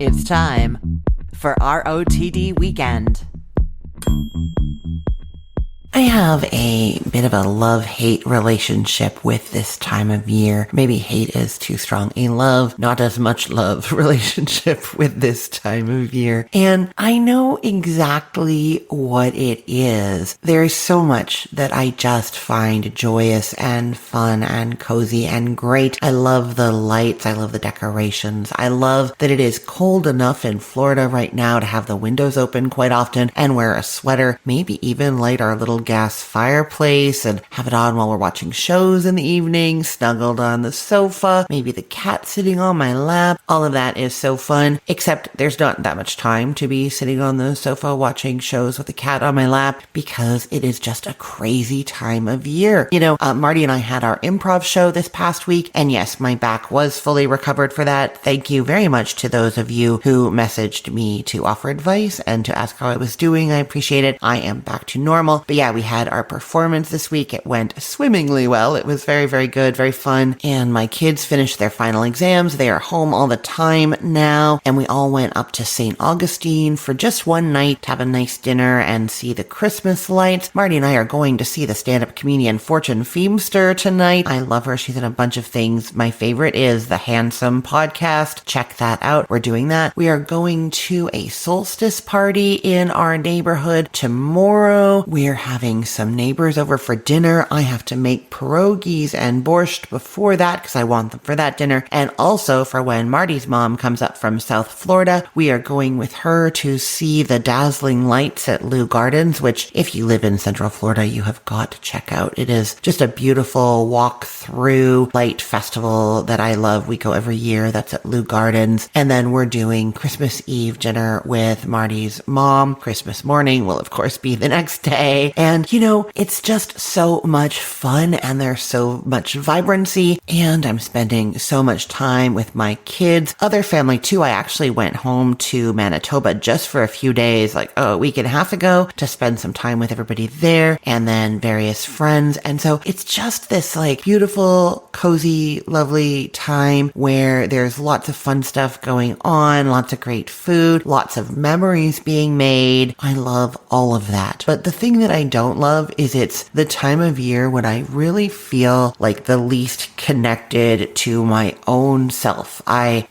It's time for ROTD Weekend. I have a bit of a love-hate relationship with this time of year. Maybe hate is too strong. A love, not as much love relationship with this time of year. And I know exactly what it is. There's so much that I just find joyous and fun and cozy and great. I love the lights. I love the decorations. I love that it is cold enough in Florida right now to have the windows open quite often and wear a sweater, maybe even light our little gas fireplace and have it on while we're watching shows in the evening, snuggled on the sofa, maybe the cat sitting on my lap. All of that is so fun, except there's not that much time to be sitting on the sofa watching shows with the cat on my lap because it is just a crazy time of year. You know, Marty and I had our improv show this past week, and yes, my back was fully recovered for that. Thank you very much to those of you who messaged me to offer advice and to ask how I was doing. I appreciate it. I am back to normal. But yeah, we had our performance this week. It went swimmingly well. It was very, very good, very fun. And my kids finished their final exams. They are home all the time now. And we all went up to St. Augustine for just one night to have a nice dinner and see the Christmas lights. Marty and I are going to see the stand-up comedian Fortune Feimster tonight. I love her. She's in a bunch of things. My favorite is the Handsome podcast. Check that out. We're doing that. We are going to a solstice party in our neighborhood tomorrow. We're having some neighbors over for dinner. I have to make pierogies and borscht before that because I want them for that dinner. And also for when Marty's mom comes up from South Florida, we are going with her to see the dazzling lights at Lou Gardens, which if you live in Central Florida, you have got to check out. It is just a beautiful walk-through light festival that I love. We go every year. That's at Lou Gardens. And then we're doing Christmas Eve dinner with Marty's mom. Christmas morning will, of course, be the next day. And, you know, it's just so much fun and there's so much vibrancy and I'm spending so much time with my kids. Other family too. I actually went home to Manitoba just for a few days, like a week and a half ago, to spend some time with everybody there and then various friends. And so it's just this like beautiful, cozy, lovely time where there's lots of fun stuff going on, lots of great food, lots of memories being made. I love all of that. But the thing that I don't love is it's the time of year when I really feel like the least connected to my own self. I,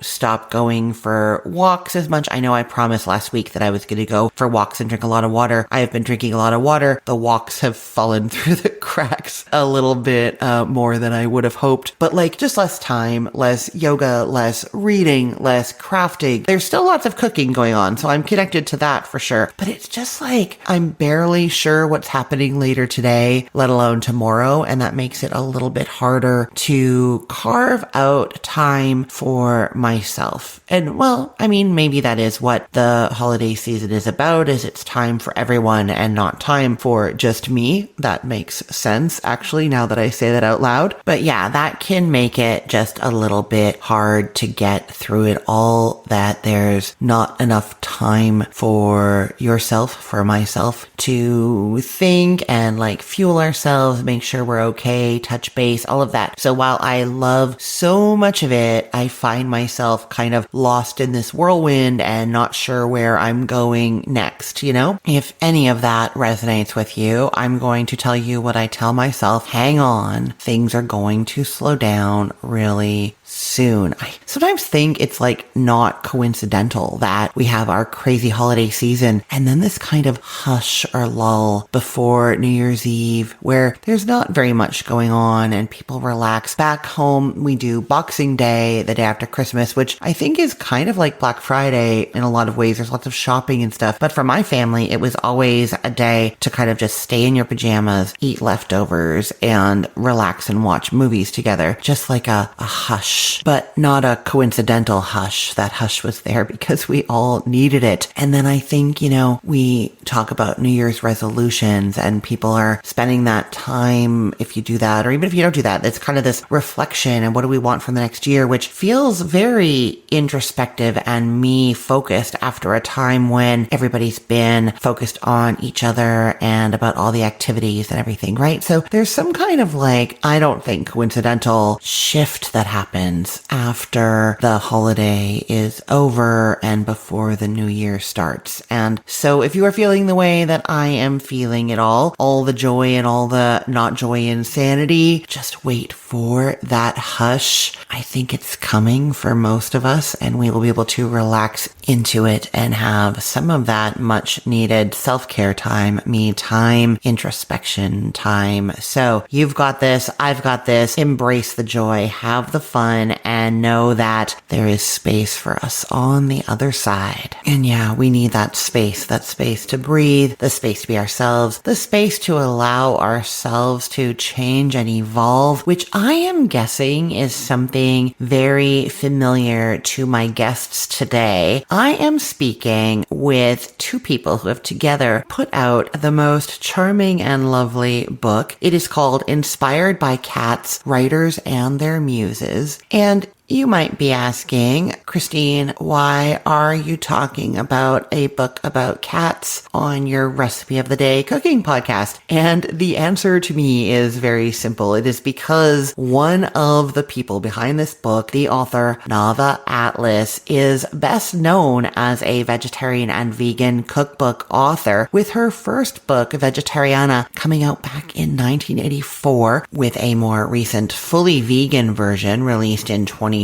stop going for walks as much. I know I promised last week that I was going to go for walks and drink a lot of water. I have been drinking a lot of water. The walks have fallen through the cracks a little bit more than I would have hoped. But like just less time, less yoga, less reading, less crafting. There's still lots of cooking going on, so I'm connected to that for sure. But it's just like I'm barely sure what's happening later today, let alone tomorrow. And that makes it a little bit harder to carve out time for myself. And well, I mean, maybe that is what the holiday season is about, is it's time for everyone and not time for just me. That makes sense, actually, now that I say that out loud. But yeah, that can make it just a little bit hard to get through it all, that there's not enough time for yourself, for myself, to think and like fuel ourselves, make sure we're okay, touch base, all of that. So while I love so much of it, I find myself kind of lost in this whirlwind and not sure where I'm going next, If any of that resonates with you, I'm going to tell you what I tell myself. Hang on. Things are going to slow down really soon. I sometimes think it's like not coincidental that we have our crazy holiday season and then this kind of hush or lull before New Year's Eve where there's not very much going on and people relax. Back home, we do Boxing Day, the day after Christmas, which I think is kind of like Black Friday in a lot of ways. There's lots of shopping and stuff. But for my family, it was always a day to kind of just stay in your pajamas, eat leftovers, and relax and watch movies together. Just like a hush. But not a coincidental hush. That hush was there because we all needed it. And then I think, we talk about New Year's resolutions and people are spending that time, if you do that, or even if you don't do that, it's kind of this reflection and what do we want from the next year, which feels very introspective and me focused after a time when everybody's been focused on each other and about all the activities and everything, right? So there's some kind of like, I don't think coincidental shift that happens happens after the holiday is over and before the new year starts. And so if you are feeling the way that I am feeling it all the joy and all the not joy insanity, just wait for that hush. I think it's coming for most of us, and we will be able to relax into it and have some of that much needed self-care time, me time, introspection time. So you've got this, I've got this. Embrace the joy, have the fun, and know that there is space for us on the other side. And yeah, we need that space to breathe, the space to be ourselves, the space to allow ourselves to change and evolve, which I am guessing is something very familiar to my guests today. I am speaking with two people who have together put out the most charming and lovely book. It is called Inspired by Cats, Writers and Their Muses. And you might be asking, Christine, why are you talking about a book about cats on your Recipe of the Day cooking podcast? And the answer to me is very simple. It is because one of the people behind this book, the author Nava Atlas, is best known as a vegetarian and vegan cookbook author, with her first book, Vegetariana, coming out back in 1984, with a more recent fully vegan version released in 2021.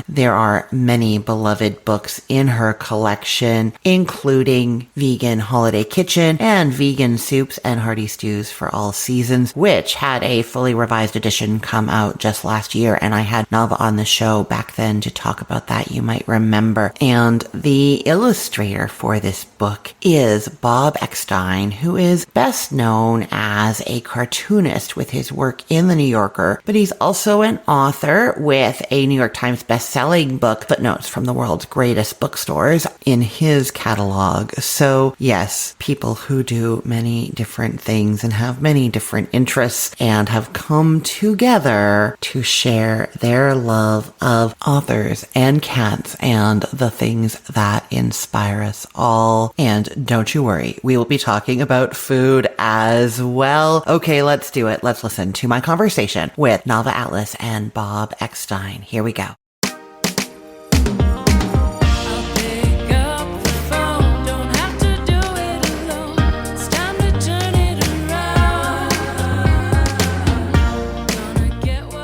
There are many beloved books in her collection, including Vegan Holiday Kitchen and Vegan Soups and Hearty Stews for All Seasons, which had a fully revised edition come out just last year, and I had Nava on the show back then to talk about that, you might remember. And the illustrator for this book is Bob Eckstein, who is best known as a cartoonist with his work in The New Yorker, but he's also an author with a New York Times best-selling book, Footnotes from the World's Greatest Bookstores, in his catalog. So yes, people who do many different things and have many different interests and have come together to share their love of authors and cats and the things that inspire us all. And don't you worry, we will be talking about food as well. Okay, let's do it. Let's listen to my conversation with Nava Atlas and Bob Eckstein. Here we go.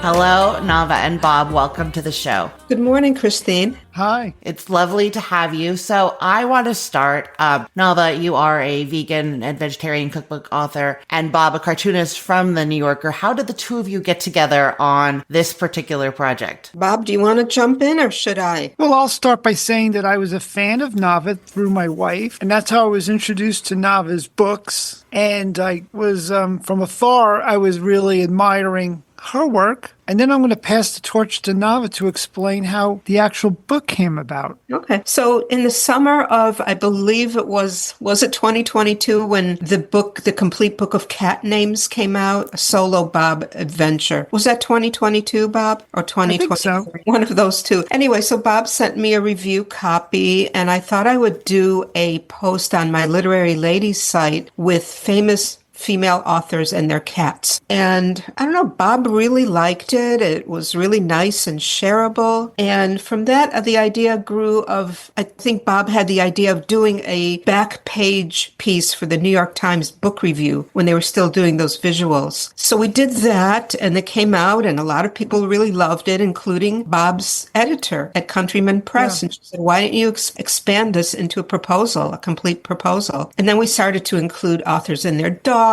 Hello, Nava and Bob. Welcome to the show. Good morning, Christine. Hi. It's lovely to have you. So I want to start. Nava, you are a vegan and vegetarian cookbook author, and Bob, a cartoonist from The New Yorker. How did the two of you get together on this particular project? Bob, do you want to jump in or should I? Well, I'll start by saying that I was a fan of Nava through my wife, and that's how I was introduced to Nava's books. And I was, from afar, I was really admiring her work. And then I'm going to pass the torch to Nava to explain how the actual book came about. Okay. So in the summer of, I believe it was it 2022 when the complete book of cat names came out, a solo Bob adventure. Was that 2022, Bob? Or 2020? I think so. One of those two. Anyway, so Bob sent me a review copy, and I thought I would do a post on my Literary Ladies site with famous female authors and their cats. And I don't know, Bob really liked it. It was really nice and shareable. And from that, the idea grew of, I think Bob had the idea of doing a back page piece for the New York Times book review when they were still doing those visuals. So we did that, and it came out, and a lot of people really loved it, including Bob's editor at Countryman Press. Yeah. And she said, why don't you expand this into a proposal, a complete proposal? And then we started to include authors and their dogs,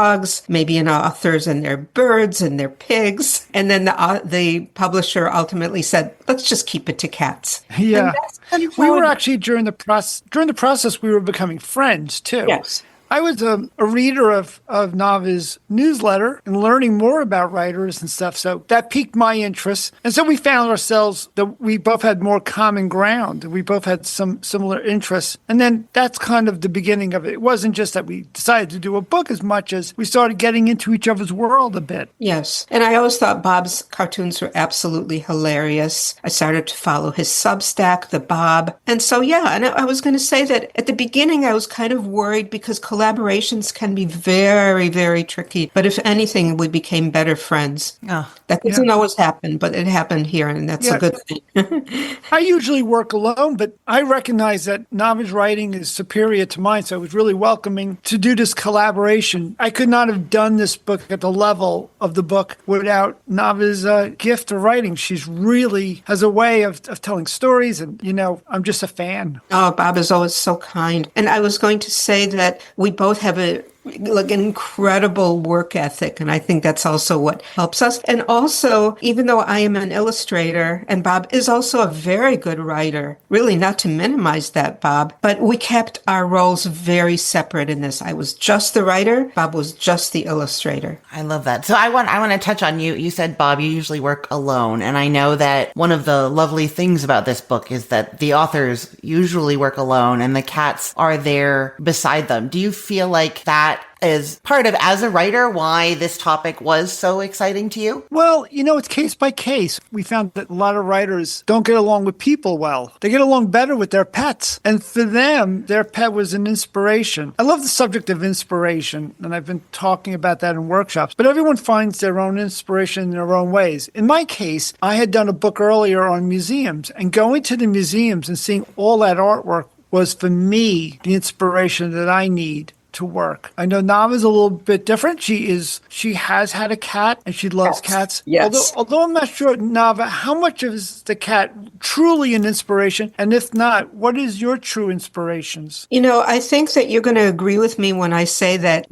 maybe an authors and their birds and their pigs. And then the publisher ultimately said, let's just keep it to cats. Yeah. Kind of we were actually during the process, we were becoming friends too. Yes. I was a reader of Nava's newsletter and learning more about writers and stuff. So that piqued my interest. And so we found ourselves that we both had more common ground. We both had some similar interests. And then that's kind of the beginning of it. It wasn't just that we decided to do a book as much as we started getting into each other's world a bit. Yes. And I always thought Bob's cartoons were absolutely hilarious. I started to follow his Substack, The Bob. And so, yeah, and I was going to say that at the beginning I was kind of worried because collaborations can be very, very tricky. But if anything, we became better friends. Oh, That doesn't always happen, but it happened here, and that's a Yeah. good thing. I usually work alone, but I recognize that Nava's writing is superior to mine, so it was really welcoming to do this collaboration. I could not have done this book at the level of the book without Nava's gift of writing. She's really has a way of telling stories, and, I'm just a fan. Oh, Bob is always so kind. And I was going to say that we both have an incredible work ethic, and I think that's also what helps us. And also, even though I am an illustrator and Bob is also a very good writer, really not to minimize that, Bob, but we kept our roles very separate in this. I was just the writer, Bob was just the illustrator. I love that. So I want to touch on you. You said, Bob, you usually work alone. And I know that one of the lovely things about this book is that the authors usually work alone and the cats are there beside them. Do you feel like that is part of, as a writer, why this topic was so exciting to you? Well, it's case by case. We found that a lot of writers don't get along with people well. They get along better with their pets. And for them, their pet was an inspiration. I love the subject of inspiration, and I've been talking about that in workshops. But everyone finds their own inspiration in their own ways. In my case, I had done a book earlier on museums, and going to the museums and seeing all that artwork was, for me, the inspiration that I need to work. I know Nava's a little bit different. She has had a cat and she loves cats. Yes. Although I'm not sure, Nava, how much is the cat truly an inspiration? And if not, what is your true inspirations? I think that you're going to agree with me when I say that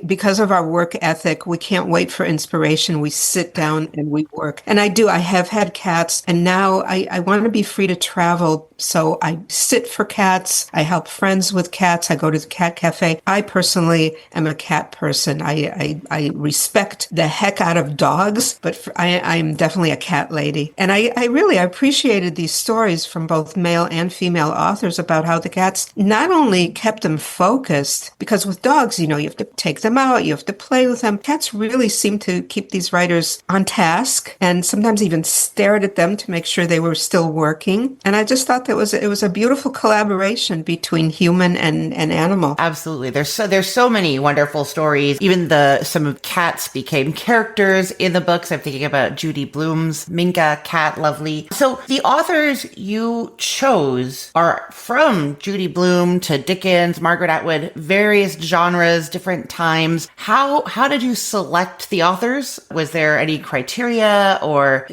because of our work ethic, we can't wait for inspiration. We sit down and we work. And I have had cats, and now I want to be free to travel. So I sit for cats. I help friends with cats. I go to the cat cafe. I personally am a cat person. I respect the heck out of dogs, but I'm definitely a cat lady. And I really appreciated these stories from both male and female authors about how the cats not only kept them focused, because with dogs, you have to take them out, you have to play with them. Cats really seem to keep these writers on task and sometimes even stared at them to make sure they were still working. And I just thought that it was a beautiful collaboration between human and animal. Absolutely. There's so many wonderful stories. Even some cats became characters in the books. I'm thinking about Judy Blume's Minka cat, lovely. So the authors you chose are from Judy Blume to Dickens, Margaret Atwood, various genres, different times. How did you select the authors? Was there any criteria, or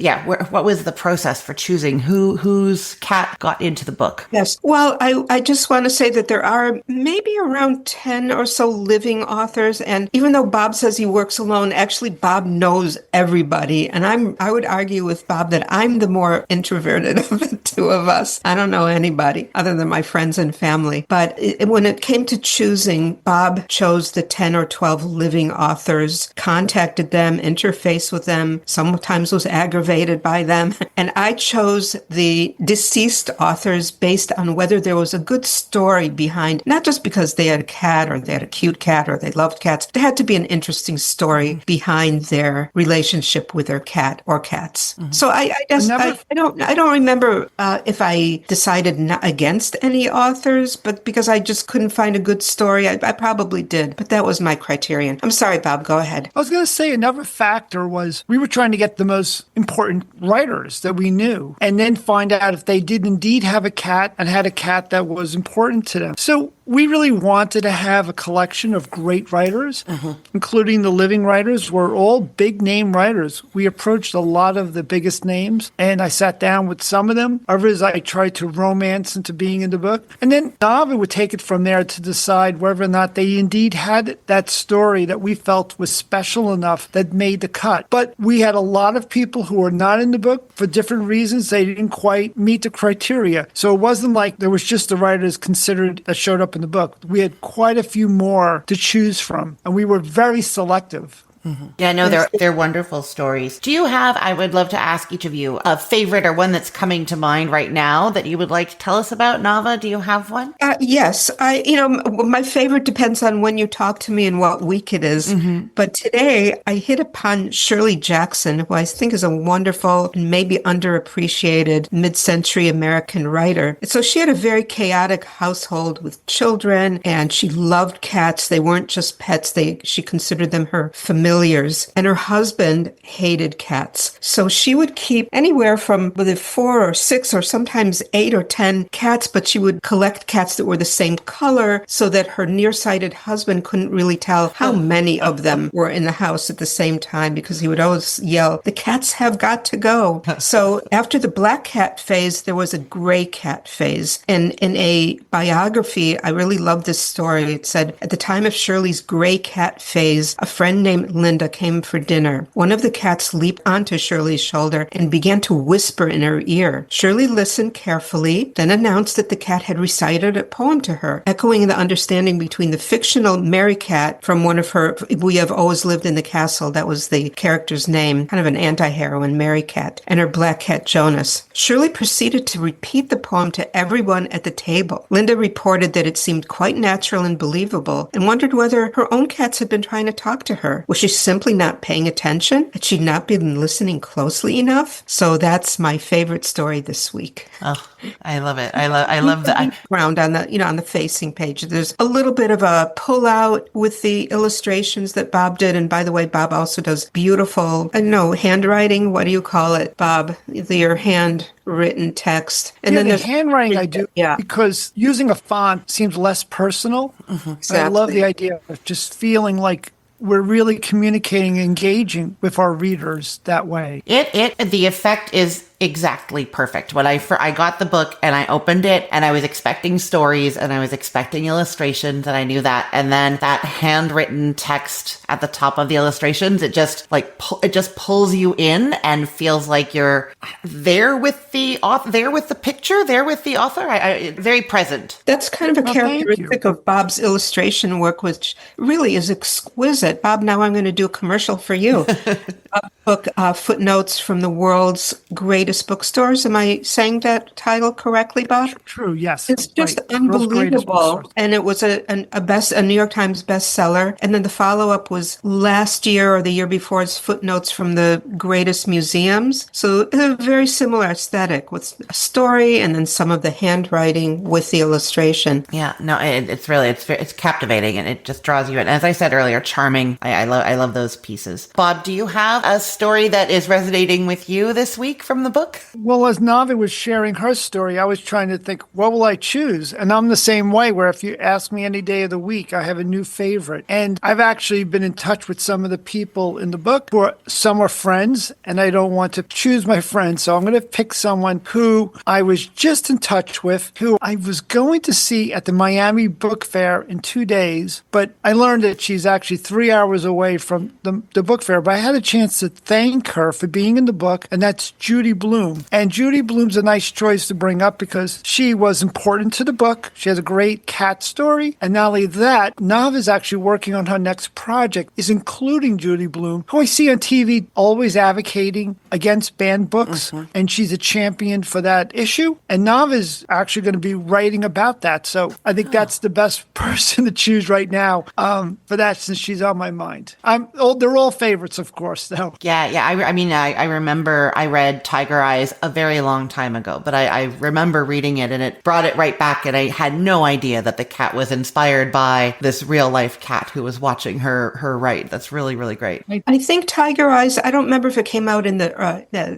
what was the process for choosing whose cat got into the book? Yes. Well, I just want to say that there are maybe around 10 or so living authors. And even though Bob says he works alone, actually Bob knows everybody. And I would argue with Bob that I'm the more introverted of the two of us. I don't know anybody other than my friends and family. But when it came to choosing, Bob chose the 10 or 12 living authors, contacted them, interfaced with them, sometimes was aggravated by them. And I chose the deceased authors based on whether there was a good story behind, not just because they had a cat or they had a cute cat or they loved cats. There had to be an interesting story behind their relationship with their cat or cats. Mm-hmm. So I guess I don't remember if I decided not against any authors, but because I just couldn't find a good story, I probably did. But that was my criterion. I'm sorry, Bob, go ahead. I was going to say another factor was we were trying to get the most important writers that we knew and then find out if they did indeed have a cat and had a cat that was important to them. So we really wanted to have a collection of great writers, including the living writers. We're all big name writers. We approached a lot of the biggest names, and I sat down with some of them. Others I tried to romance into being in the book. And then Nava would take it from there to decide whether or not they indeed had that story that we felt was special enough that made the cut. But we had a lot of people who were not in the book for different reasons. They didn't quite meet the criteria. So it wasn't like there was just the writers considered that showed up in the book. We had quite a few more to choose from, and we were very selective. Yeah, no, they're wonderful stories. Do you have, I would love to ask each of you, a favorite or one that's coming to mind right now that you would like to tell us about? Nava, do you have one? Yes, my favorite depends on when you talk to me and what week it is. But today I hit upon Shirley Jackson, who I think is a wonderful and maybe underappreciated mid-century American writer. So she had a very chaotic household with children, and she loved cats. They weren't just pets. She considered them her familiars. And her husband hated cats. So she would keep anywhere from whether 4 or 6 or sometimes 8 or 10 cats, but she would collect cats that were the same color so that her nearsighted husband couldn't really tell how many of them were in the house at the same time, because he would always yell, "The cats have got to go." So after the black cat phase, there was a gray cat phase. And in a biography, I really love this story. It said, at the time of Shirley's gray cat phase, a friend named Linda came for dinner. One of the cats leaped onto Shirley's shoulder and began to whisper in her ear. Shirley listened carefully, then announced that the cat had recited a poem to her, echoing the understanding between the fictional Mary Cat from one of her We Have Always Lived in the Castle, that was the character's name, kind of an anti-heroine, Mary Cat, and her black cat Jonas. Shirley proceeded to repeat the poem to everyone at the table. Linda reported that it seemed quite natural and believable, and wondered whether her own cats had been trying to talk to her. Was she simply not paying attention? Had she not been listening closely enough? So that's my favorite story this week. Oh, I love it. I love that. Ground on the facing page. There's a little bit of a pull out with the illustrations that Bob did. And by the way, Bob also does beautiful, handwriting. What do you call it, Bob? Your handwritten text. And then the there's handwriting I do, because using a font seems less personal. Exactly. I love the idea of just feeling like we're really communicating, engaging with our readers that way. The effect is exactly perfect. When I got the book and I opened it and I was expecting stories and I was expecting illustrations and I knew that, and then that handwritten text at the top of the illustrations, it just pulls you in and feels like you're there with the author, there with the picture, there with the author. Very present. That's kind of a characteristic of Bob's illustration work, which really is exquisite. Bob, now I'm going to do a commercial for you. Bob's book, Footnotes from the World's Greatest Bookstores. Am I saying that title correctly, Bob? True, yes. It's just unbelievable. And it was a New York Times bestseller. And then the follow-up was last year or the year before's Footnotes from the Greatest Museums. So it's a very similar aesthetic with a story and then some of the handwriting with the illustration. Yeah, no, it's captivating and it just draws you in. As I said earlier, charming. I love those pieces. Bob, do you have a story that is resonating with you this week from the book? Well, as Nava was sharing her story, I was trying to think, what will I choose? And I'm the same way, where if you ask me any day of the week, I have a new favorite. And I've actually been in touch with some of the people in the book, some are friends, and I don't want to choose my friends. So I'm going to pick someone who I was just in touch with, who I was going to see at the Miami Book Fair in 2 days, but I learned that she's actually 3 hours away from the book fair. But I had a chance to thank her for being in the book, and that's Judy Bloom. And Judy Bloom's a nice choice to bring up because she was important to the book. She has a great cat story. And not only that, Nava is actually working on her next project, is including Judy Bloom, who I see on TV always advocating against banned books. And she's a champion for that issue. And Nava is actually going to be writing about that. So I think that's the best person to choose right now for that, since she's on my mind. They're all favorites, of course, though. Yeah. I remember I read Tiger Eyes a very long time ago, but I remember reading it and it brought it right back, and I had no idea that the cat was inspired by this real life cat who was watching her write. That's really, really great. I think Tiger Eyes, I don't remember if it came out in the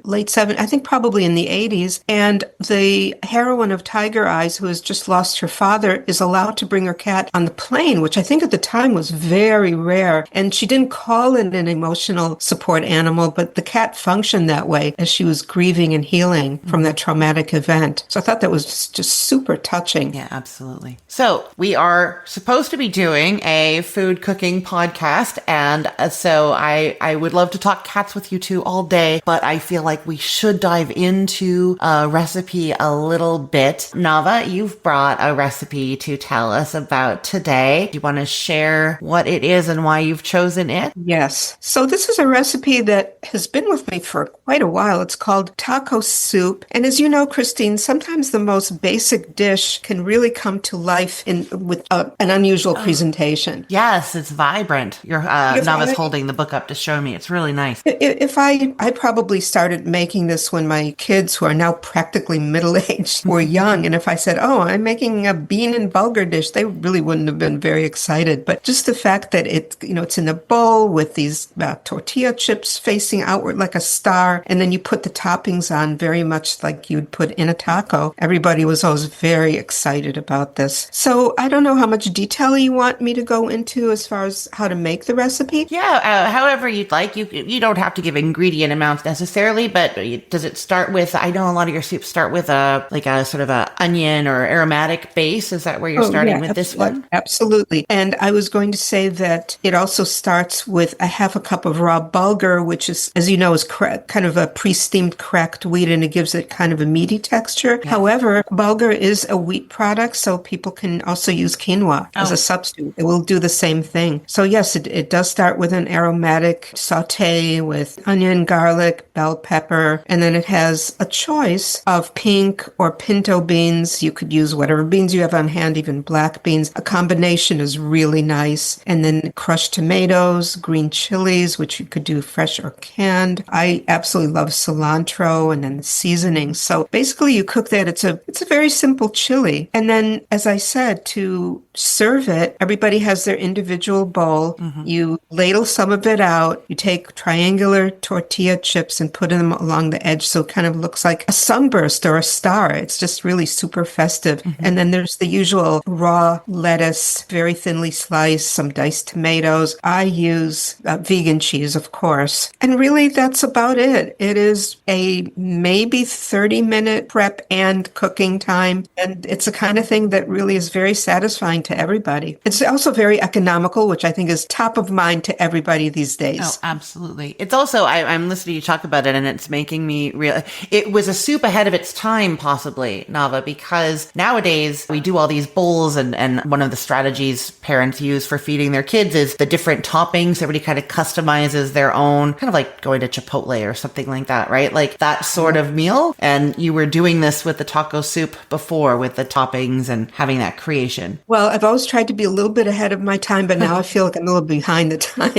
late 70s, I think probably in the 80s, and the heroine of Tiger Eyes, who has just lost her father, is allowed to bring her cat on the plane, which I think at the time was very rare, and she didn't call it an emotional support support animal, but the cat functioned that way as she was grieving and healing from that traumatic event. So I thought that was just super touching. Yeah, absolutely. So we are supposed to be doing a food cooking podcast. And so I would love to talk cats with you two all day, but I feel like we should dive into a recipe a little bit. Nava, you've brought a recipe to tell us about today. Do you want to share what it is and why you've chosen it? Yes. So this is a recipe that has been with me for quite a while. It's called taco soup. And as you know, Christine, sometimes the most basic dish can really come to life with an unusual presentation. Yes, it's vibrant. Nava's holding the book up to show me. It's really nice. If I probably started making this when my kids, who are now practically middle-aged, were young. And if I said, oh, I'm making a bean and bulgur dish, they really wouldn't have been very excited. But just the fact that it's in a bowl with these tortilla chips facing outward like a star, and then you put the toppings on very much like you'd put in a taco. Everybody was always very excited about this. So I don't know how much detail you want me to go into as far as how to make the recipe. Yeah, however you'd like. You don't have to give ingredient amounts necessarily, but does it start with, I know a lot of your soups start with a sort of a onion or aromatic base. Is that where you're starting with this one? Absolutely. And I was going to say that it also starts with a half a cup of raw bulgur, which is, as you know, is kind of a pre-steamed cracked wheat, and it gives it kind of a meaty texture. Yeah. However, bulgur is a wheat product, so people can also use quinoa as a substitute. It will do the same thing. So yes, it does start with an aromatic saute with onion, garlic, bell pepper, and then it has a choice of pink or pinto beans. You could use whatever beans you have on hand, even black beans. A combination is really nice. And then crushed tomatoes, green chilies, which you could do fresh or canned. I absolutely love cilantro, and then the seasoning. So basically you cook that. It's a very simple chili. And then, as I said, to serve it, everybody has their individual bowl. Mm-hmm. You ladle some of it out. You take triangular tortilla chips and put them along the edge so it kind of looks like a sunburst or a star. It's just really super festive. Mm-hmm. And then there's the usual raw lettuce, very thinly sliced, some diced tomatoes. I use vegan cheese, of course. And really, that's about it. It is a maybe 30-minute prep and cooking time. And it's the kind of thing that really is very satisfying to everybody. It's also very economical, which I think is top of mind to everybody these days. Oh, absolutely. It's also, I'm listening to you talk about it, and it's making me real. It was a soup ahead of its time, possibly, Nava, because nowadays we do all these bowls, and one of the strategies parents use for feeding their kids is the different toppings. Everybody kind of customizes their own, kind of like going to Chipotle or something like that, right? Like that sort of meal. And you were doing this with the taco soup before, with the toppings and having that creation. Well, I've always tried to be a little bit ahead of my time, but now I feel like I'm a little behind the time.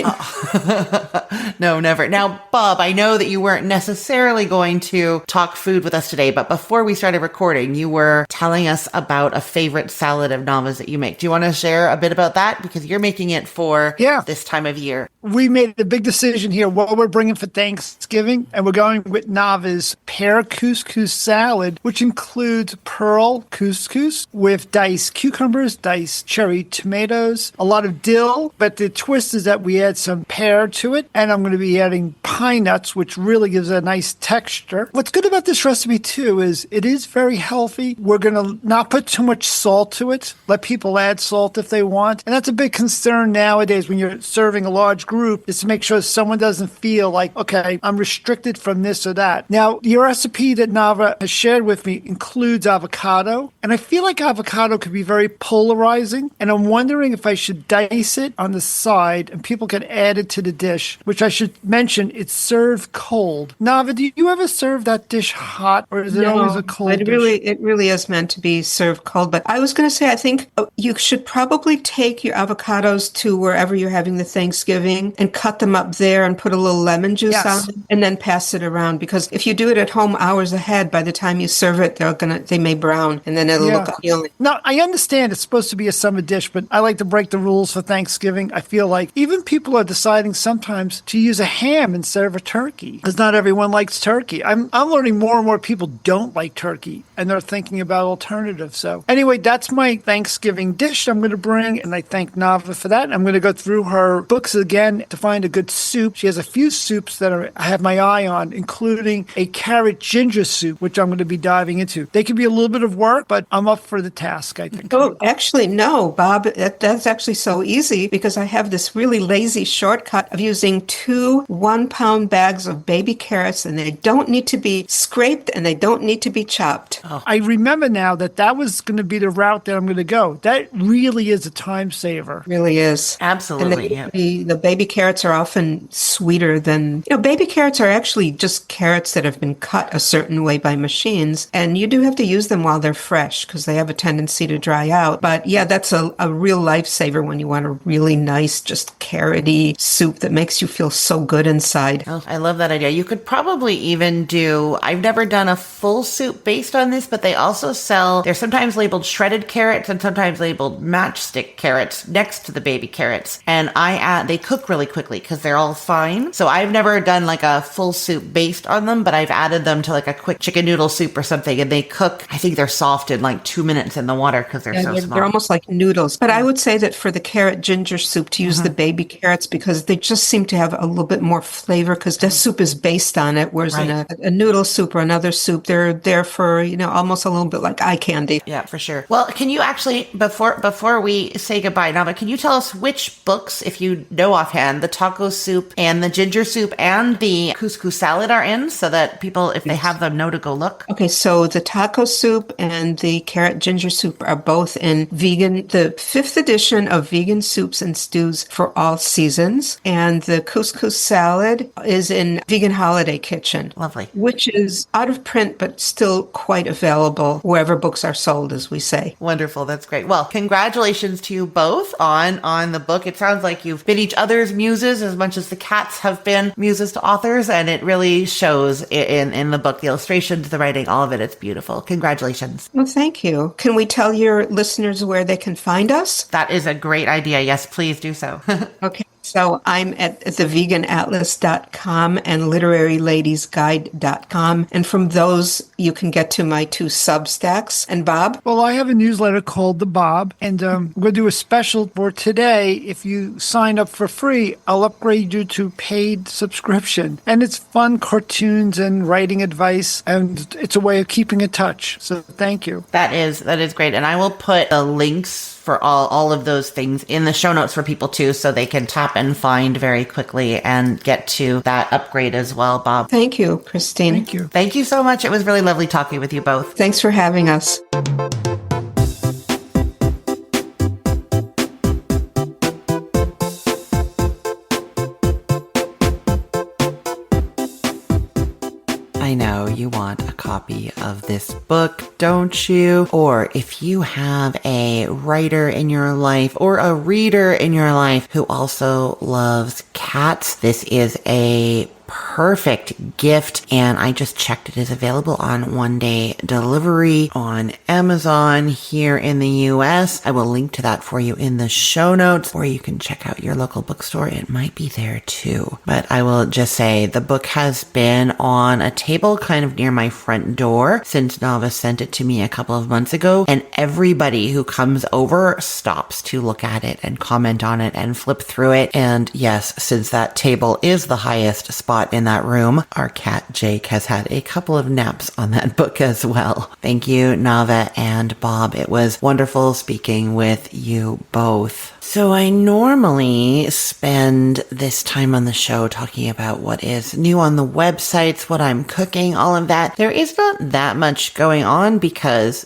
No, never. Now, Bob, I know that you weren't necessarily going to talk food with us today, but before we started recording, you were telling us about a favorite salad of Nava's that you make. Do you want to share a bit about that? Because you're making it for this time of year. We made a big decision here what we're bringing for Thanksgiving, and we're going with Nava's pear couscous salad, which includes pearl couscous with diced cucumbers, diced cherry tomatoes, a lot of dill, but the twist is that we add some pear to it, and I'm going to be adding pine nuts, which really gives a nice texture. What's good about this recipe, too, is it is very healthy. We're going to not put too much salt to it. Let people add salt if they want. And that's a big concern nowadays when you're serving a large group, is to make sure someone doesn't feel like, okay, I'm restricted from this or that. Now, your recipe that Nava has shared with me includes avocado, and I feel like avocado could be very polarizing, and I'm wondering if I should dice it on the side and people can add it to the dish, which I should mention, it's served cold. Nava, do you ever serve that dish hot, or is it always a cold dish? It really is meant to be served cold, but I was going to say, I think you should probably take your avocados to wherever you're having the Thanksgiving and cut them up there and put a little lemon juice on it and then pass it around, because if you do it at home hours ahead, by the time you serve it, they may brown and then it'll look appealing. Now, I understand it's supposed to be a summer dish, but I like to break the rules for Thanksgiving. I feel like even people are deciding sometimes to use a ham instead of a turkey, because not everyone likes turkey. I'm learning more and more people don't like turkey, and they're thinking about alternatives. So anyway, that's my Thanksgiving dish I'm going to bring, and I thank Nava for that. I'm going to go through her books again and to find a good soup. She has a few soups that I have my eye on, including a carrot ginger soup, which I'm going to be diving into. They can be a little bit of work, but I'm up for the task, I think. Oh, actually, no, Bob, that's actually so easy because I have this really lazy shortcut of using 2 1-pound bags of baby carrots, and they don't need to be scraped and they don't need to be chopped. Oh. I remember now that was going to be the route that I'm going to go. That really is a time saver. Really is. Absolutely. And the baby carrots are often sweeter than, baby carrots are actually just carrots that have been cut a certain way by machines. And you do have to use them while they're fresh because they have a tendency to dry out. But yeah, that's a real lifesaver when you want a really nice, just carroty soup that makes you feel so good inside. Oh, I love that idea. You could probably even do, I've never done a full soup based on this, but they also sell, they're sometimes labeled shredded carrots and sometimes labeled matchstick carrots next to the baby carrots. And they cook really quickly because they're all fine. So I've never done like a full soup based on them, but I've added them to like a quick chicken noodle soup or something. And they cook, I think they're soft in like 2 minutes in the water because they're so small. They're almost like noodles. But I would say that for the carrot ginger soup to use the baby carrots because they just seem to have a little bit more flavor because the soup is based on it. Whereas in a noodle soup or another soup, they're there for, almost a little bit like eye candy. Yeah, for sure. Well, can you actually, before we say goodbye, Nava, can you tell us which books, if you know offhand, the taco soup and the ginger soup and the couscous salad are in so that people, if they have them, know to go look? Okay, so the taco soup and the carrot ginger soup are both in the 5th edition of Vegan Soups and Stews for All Seasons. And the couscous salad is in Vegan Holiday Kitchen. Lovely. Which is out of print, but still quite available wherever books are sold, as we say. Wonderful. That's great. Well, congratulations to you both on the book. It sounds like you've been each other's muses as much as the cats have been muses to authors, and it really shows in the book, the illustrations, the writing, all of it. It's beautiful. Congratulations. Well, thank you. Can we tell your listeners where they can find us? That is a great idea. Yes, please do so. Okay. So I'm at theveganatlas.com and literaryladiesguide.com. And from those, you can get to my 2 Substacks. And Bob? Well, I have a newsletter called The Bob, and I'm going to do a special for today. If you sign up for free, I'll upgrade you to paid subscription. And it's fun cartoons and writing advice, and it's a way of keeping in touch. So thank you. That is great. And I will put the links for all of those things in the show notes for people too, so they can tap and find very quickly and get to that upgrade as well, Bob. Thank you, Christine. Thank you. Thank you so much. It was really lovely talking with you both. Thanks for having us. I know you want a copy of this book, don't you? Or if you have a writer in your life or a reader in your life who also loves cats, this is a perfect gift, and I just checked, it is available on 1-day delivery on Amazon here in the US. I will link to that for you in the show notes, or you can check out your local bookstore. It might be there too. But I will just say the book has been on a table kind of near my front door since Nava sent it to me a couple of months ago, and everybody who comes over stops to look at it and comment on it and flip through it. And yes, since that table is the highest spot in that room, our cat Jake has had a couple of naps on that book as well. Thank you, Nava and Bob. It was wonderful speaking with you both. So I normally spend this time on the show talking about what is new on the websites, what I'm cooking, all of that. There is not that much going on because,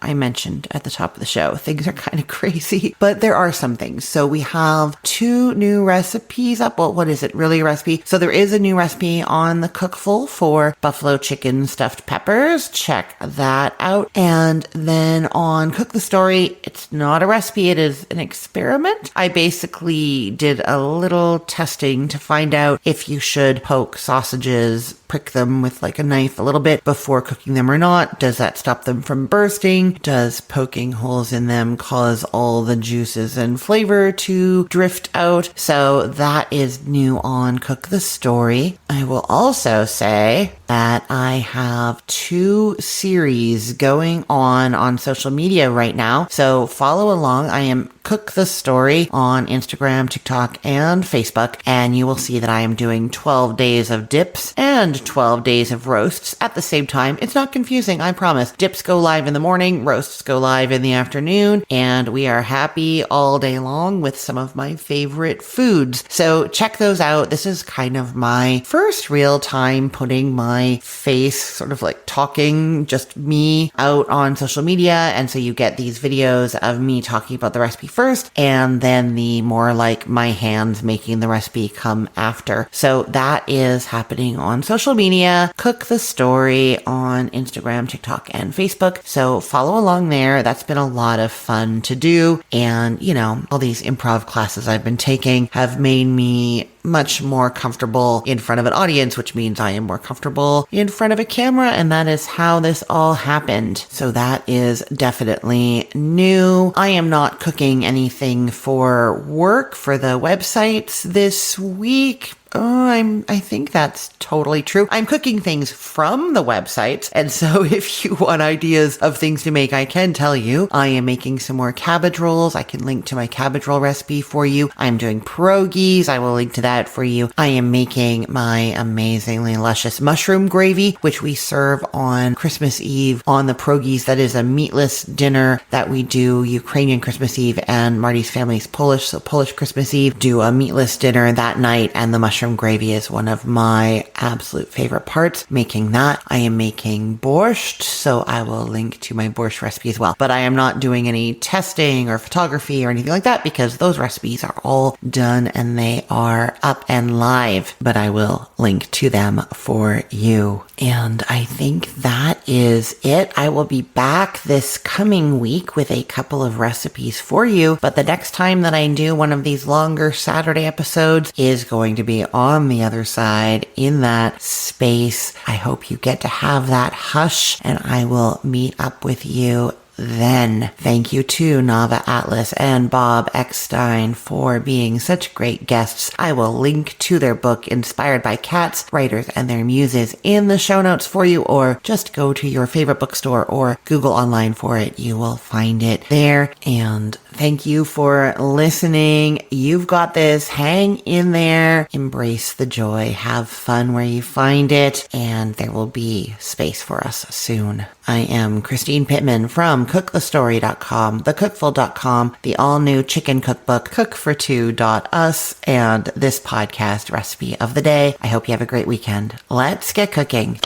I mentioned at the top of the show, things are kind of crazy, but there are some things. So we have 2 new recipes up. Well, what is it? Really a recipe? So there is a new recipe on the Cookful for buffalo chicken stuffed peppers. Check that out. And then on Cook the Story, it's not a recipe. It is an experiment. I basically did a little testing to find out if you should poke sausages, prick them with like a knife a little bit before cooking them or not. Does that stop them from bursting? Does poking holes in them cause all the juices and flavor to drift out? So that is new on Cook the Story. I will also say that I have 2 series going on social media right now. So follow along. I am Cook the Story on Instagram, TikTok, and Facebook, and you will see that I am doing 12 days of dips and 12 days of roasts at the same time. It's not confusing, I promise. Dips go live in the morning, roasts go live in the afternoon, and we are happy all day long with some of my favorite foods. So check those out. This is kind of my first real time putting my face, sort of like talking, just me out on social media, and so you get these videos of me talking about the recipe first, and then the more like my hands making the recipe come after. So that is happening on social media. Cook the Story on Instagram, TikTok, and Facebook. So follow along there. That's been a lot of fun to do. And, you know, all these improv classes I've been taking have made me much more comfortable in front of an audience, which means I am more comfortable in front of a camera, and that is how this all happened. So that is definitely new. I am not cooking anything for work for the websites this week. I think that's totally true. I'm cooking things from the websites, and so if you want ideas of things to make, I can tell you. I am making some more cabbage rolls. I can link to my cabbage roll recipe for you. I'm doing pierogies. I will link to that for you. I am making my amazingly luscious mushroom gravy, which we serve on Christmas Eve on the pierogies. That is a meatless dinner that we do Ukrainian Christmas Eve, and Marty's family is Polish, so Polish Christmas Eve, do a meatless dinner that night, and the mushroom gravy is one of my absolute favorite parts. Making that. I am making borscht, so I will link to my borscht recipe as well. But I am not doing any testing or photography or anything like that because those recipes are all done and they are up and live. But I will link to them for you. And I think that is it. I will be back this coming week with a couple of recipes for you. But the next time that I do one of these longer Saturday episodes is going to be on the other side in that space. I hope you get to have that hush, and I will meet up with you then. Thank you to Nava Atlas and Bob Eckstein for being such great guests. I will link to their book, Inspired by Cats, Writers and Their Muses, in the show notes for you, or just go to your favorite bookstore or Google online for it. You will find it there. And thank you for listening. You've got this. Hang in there. Embrace the joy. Have fun where you find it. And there will be space for us soon. I am Christine Pittman from cookthestory.com, thecookful.com, the all-new chicken cookbook, cookfor2.us, and this podcast recipe of the day. I hope you have a great weekend. Let's get cooking.